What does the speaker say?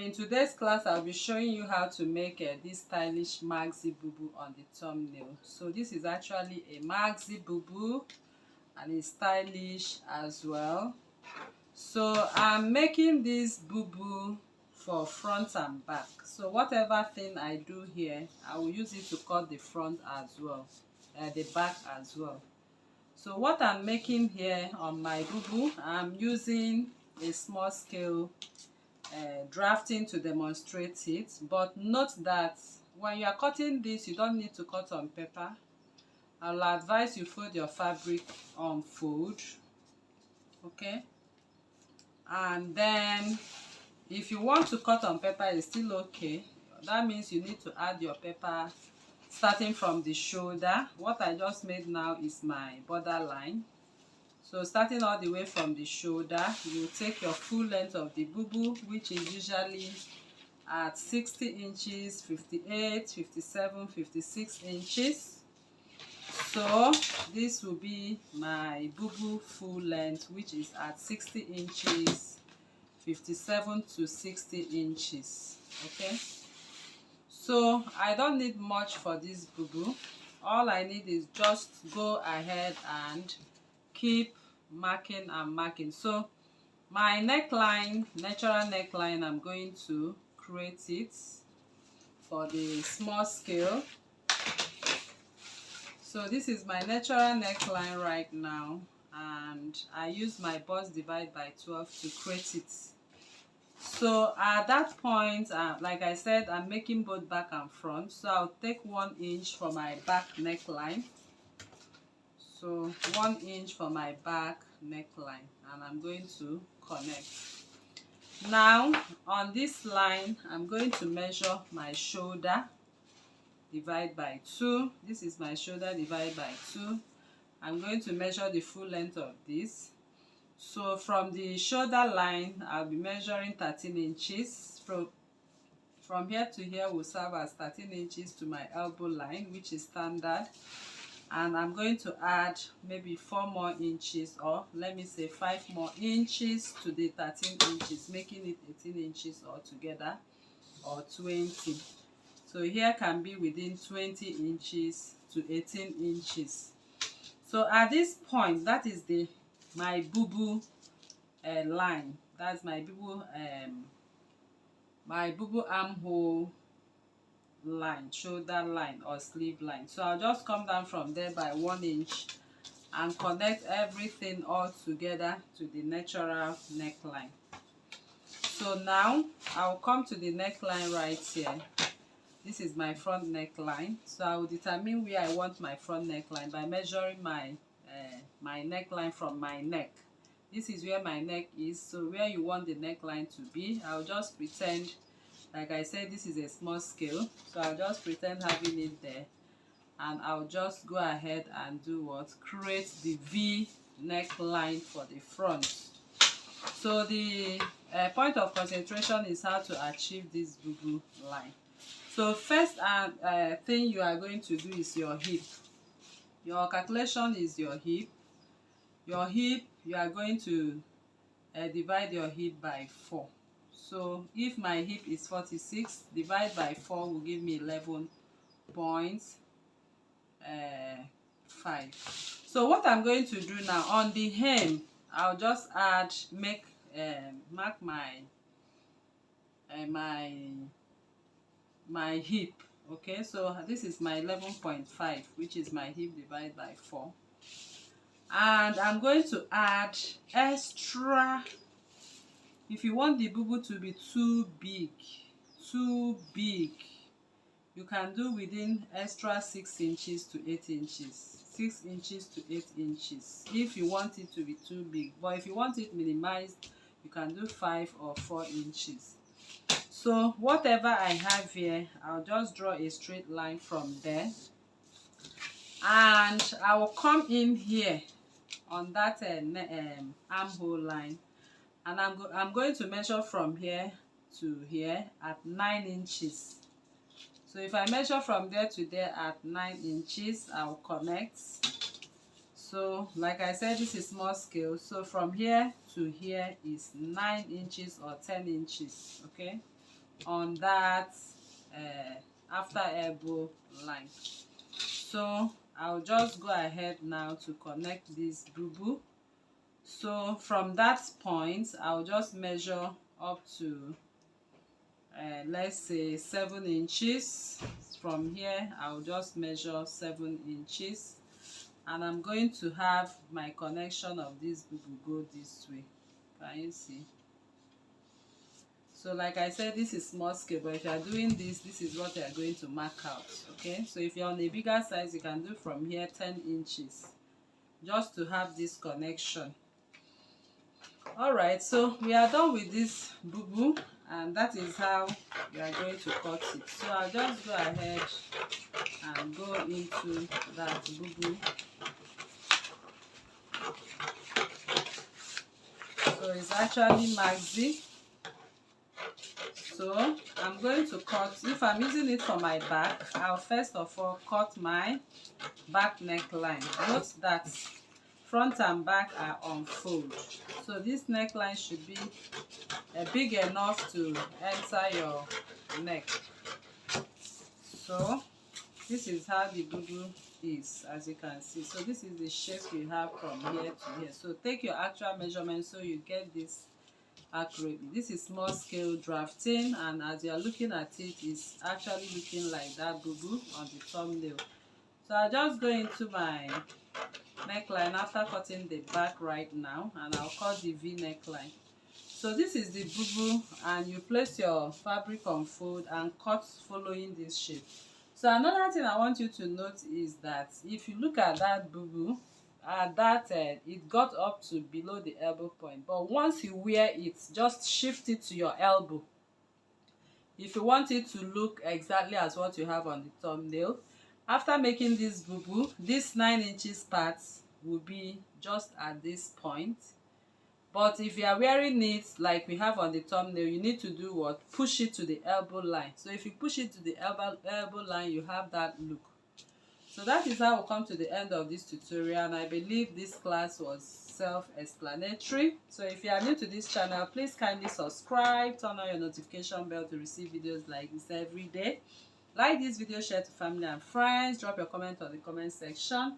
in today's class, I'll be showing you how to make this stylish maxi bubu on the thumbnail. So this is actually a maxi bubu and it's stylish as well. So I'm making this bubu for front and back. So whatever thing I do here, I will use it to cut the front as well, the back as well. So what I'm making here on my bubu, I'm using a small scale drafting to demonstrate it, but note that when you are cutting this, you don't need to cut on paper. I'll advise you fold your fabric on fold, okay? And then if you want to cut on paper, it's still okay. That means you need to add your paper starting from the shoulder. What I just made now is my border line. So starting all the way from the shoulder, you take your full length of the bubu, which is usually at 60 inches, 58, 57, 56 inches. So this will be my bubu full length, which is at 60 inches, 57 to 60 inches. Okay, so I don't need much for this bubu. All I need is just go ahead and keep marking and marking. So my neckline, natural neckline, I'm going to create it for the small scale. So this is my natural neckline right now, and I use my bust divide by 12 to create it. So at that point, like I said, I'm making both back and front, so I'll take 1 inch for my back neckline. So 1 inch for my back neckline, and I'm going to connect. Now on this line, I'm going to measure my shoulder, divide by 2. This is my shoulder, divide by 2. I'm going to measure the full length of this. So from the shoulder line, I'll be measuring 13 inches. From here to here will serve as 13 inches to my elbow line, which is standard. And I'm going to add maybe 4 more inches, or let me say 5 more inches to the 13 inches, making it 18 inches altogether, or 20. So here can be within 20 inches to 18 inches. So at this point, that is my bubu line. That's my bubu armhole line, shoulder line or sleeve line. So I'll just come down from there by 1 inch and connect everything all together to the natural neckline. So now I'll come to the neckline right here. This is my front neckline. So I will determine where I want my front neckline by measuring my my neckline from my neck. This is where my neck is. So where you want the neckline to be, I'll just pretend, like I said, this is a small scale, so I'll just pretend having it there, and I'll just go ahead and do what? Create the V neckline for the front. So the point of concentration is how to achieve this bubu line. So first thing you are going to do is your hip. Your calculation is your hip. Your hip, you are going to divide your hip by 4. So if my hip is 46, divide by 4 will give me 11.5. So what I'm going to do now, on the hem, I'll just mark my hip. Okay, so this is my 11.5, which is my hip divided by 4. And I'm going to add extra. If you want the bubu to be too big, you can do within extra 6 inches to 8 inches. 6 inches to 8 inches if you want it to be too big. But if you want it minimized, you can do 5 or 4 inches. So whatever I have here, I'll just draw a straight line from there. And I will come in here on that armhole line. And I'm going to measure from here to here at 9 inches. So if I measure from there to there at 9 inches, I'll connect. So like I said, this is small scale. So from here to here is 9 inches or 10 inches. Okay. on that after elbow line. So I'll just go ahead now to connect this bubu. So from that point I'll just measure up to let's say 7 inches. From here I'll just measure 7 inches, and I'm going to have my connection of this bubu go this way. Can you see? So like I said, this is small scale, but if you are doing this is what you are going to mark out. Okay, so if you're on a bigger size, you can do from here 10 inches just to have this connection. All right, so we are done with this bubu, and that is how we are going to cut it. So I'll just go ahead and go into that bubu. So it's actually maxi. So I'm going to cut, if I'm using it for my back, I'll first of all cut my back neckline. Note that front and back are on fold, so this neckline should be big enough to enter your neck. So this is how the bubu is, as you can see. So this is the shape you have from here to here. So take your actual measurement so you get this accurately. This is small scale drafting, and as you are looking at it, it's actually looking like that bubu on the thumbnail. So I'll just go into my neckline after cutting the back right now, and I'll cut the V neckline. So this is the bubu, and you place your fabric on fold and cut following this shape. So another thing I want you to note is that if you look at that bubu, it got up to below the elbow point, but once you wear it, just shift it to your elbow if you want it to look exactly as what you have on the thumbnail. After making this bubu, this 9 inches part will be just at this point, but if you are wearing it like we have on the thumbnail, you need to do what? Push it to the elbow line. So if you push it to the elbow line, you have that look. So that is how we'll come to the end of this tutorial, and I believe this class was self-explanatory. So if you are new to this channel, please kindly subscribe, turn on your notification bell to receive videos like this every day. Like this video, share to family and friends, drop your comment on the comment section.